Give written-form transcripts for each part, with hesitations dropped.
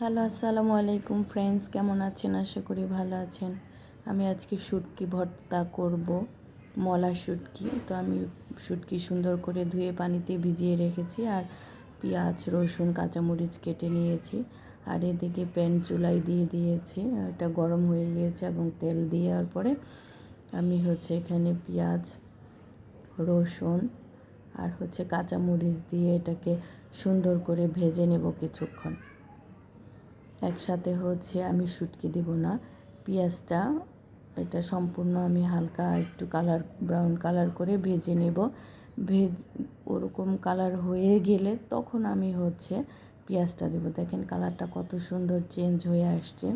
Hello, আসসালামু আলাইকুম friends, কেমন আছেন? আশা করি ভালো আছেন। আমি আজকে শুটকি ভর্তা করব, মলা শুটকি। তো আমি শুটকি সুন্দর করে ধুয়ে পানিতে ভিজিয়ে রেখেছি, আর পেঁয়াজ, রসুন, কাঁচামরিচ কেটে নিয়েছি। আর এদিকে প্যান চুলায় দিয়ে দিয়েছি, এটা গরম হয়ে গিয়েছে এবং তেল দেওয়ার পরে আমি এখানে পেঁয়াজ, রসুন আর কাঁচামরিচ দিয়ে এটাকে সুন্দর করে ভেজে নেব কিছুক্ষণ। একসাথে আমি শুটকি দিব না, পেঁয়াজটা এটা সম্পূর্ণ আমি হালকা একটু ব্রাউন কালার করে ভেজে নেব। ওরকম কালার হয়ে গেলে তখন আমি পেঁয়াজটা দেব। দেখেন কালারটা কত সুন্দর চেঞ্জ হয়ে আসছে।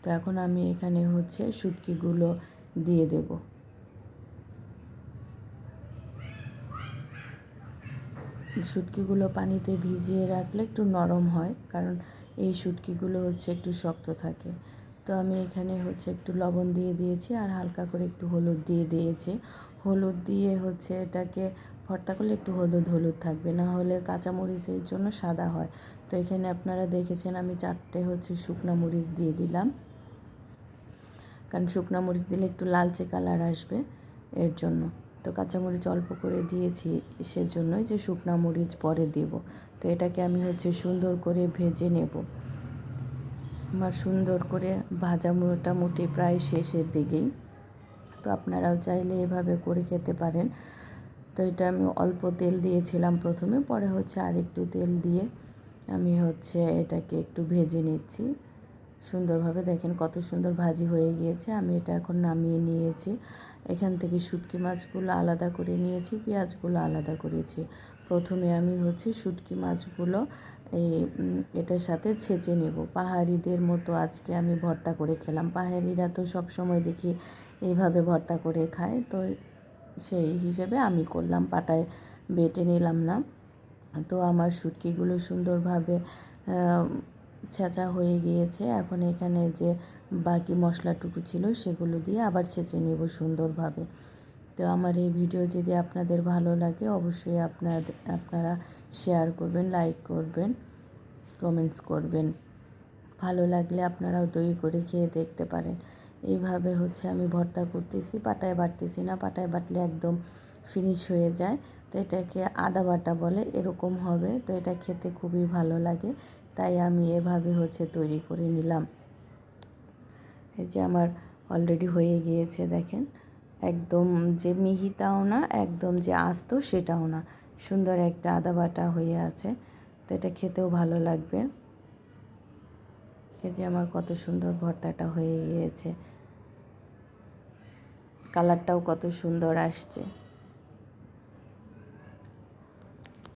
তো এখন আমি এখানে শুটকিগুলো দিয়ে দেব। শুটকিগুলো পানিতে ভিজিয়ে রাখলে একটু নরম হয়, কারণ এই শুটকিগুলো একটু শক্ত থাকে। তো আমি এখানে একটু লবণ দিয়ে দিয়েছি, আর হালকা করে একটু হলুদ দিয়ে দিয়েছি। হলুদ দিয়ে এটাকে ভর্তা করলে একটু হলুদ হলুদ থাকবে, না হলে কাঁচামরিচের জন্য সাদা হয়। তো এখানে আপনারা দেখেছেন আমি 4টে শুকনো মরিচ দিয়ে দিলাম, কারণ শুকনো মরিচ দিলে একটু লালচে কালার আসবে এর জন্য। তো কাঁচামরিচ অল্প করে দিয়েছি সেজন্যই, যে শুকনো মরিচ পরে দেব। তো এটাকে আমি সুন্দর করে ভেজে নেব। আমার সুন্দর করে ভাজা মোটামুটি প্রায় শেষের দিকেই। তো আপনারাও চাইলে এভাবে করে খেতে পারেন। তো এটা আমি অল্প তেল দিয়েছিলাম প্রথমে, পরে আর একটু তেল দিয়ে আমি এটাকে একটু ভেজে নিচ্ছি সুন্দরভাবে। দেখেন কত সুন্দর ভাজি হয়ে গিয়েছে। আমি এটা এখন নামিয়ে নিয়েছি। এখান থেকে শুটকি মাছগুলো আলাদা করে নিয়েছি, পেঁয়াজগুলো আলাদা করেছি। প্রথমে আমি শুটকি মাছগুলো এটার সাথে ছেঁচে নেব। পাহাড়িদের মতো আজকে আমি ভর্তা করে খেলাম। পাহাড়িরা তো সব সময় দেখি এইভাবে ভর্তা করে খায়, তো সেই হিসেবে আমি করলাম, পাটায় বেটে নিলাম না। তো আমার শুটকিগুলো সুন্দরভাবে ছেঁচা হয়ে গিয়েছে। এখন এখানে যে বাকি মশলাটুকু ছিল সেগুলো দিয়ে আবার ছেঁচে নেব সুন্দরভাবে। তো আমার এই ভিডিও যদি আপনাদের ভালো লাগে, অবশ্যই আপনারা শেয়ার করবেন, লাইক করবেন, কমেন্টস করবেন। ভালো লাগলে আপনারাও তৈরি করে খেয়ে দেখতে পারেন। এইভাবে আমি ভর্তা করতেছি, পাটায় বাটতেছি না, পাটায় বাটলে একদম ফিনিশ হয়ে যায়। তো এটাকে আদা বাটা বলে, এরকম হবে। তো এটা খেতে খুবই ভালো লাগে, তাই আমি এভাবে তৈরি করে নিলাম। এই যে আমার অলরেডি হয়ে গিয়েছে, দেখেন একদম যে মিহিটাও না, একদম যে আস্ত সেটাও না, সুন্দর একটা আদা বাটা হয়ে আছে। তো এটা খেতেও ভালো লাগবে। এই যে আমার কত সুন্দর ভর্তাটা হয়ে গিয়েছে, কালারটাও কত সুন্দর আসছে।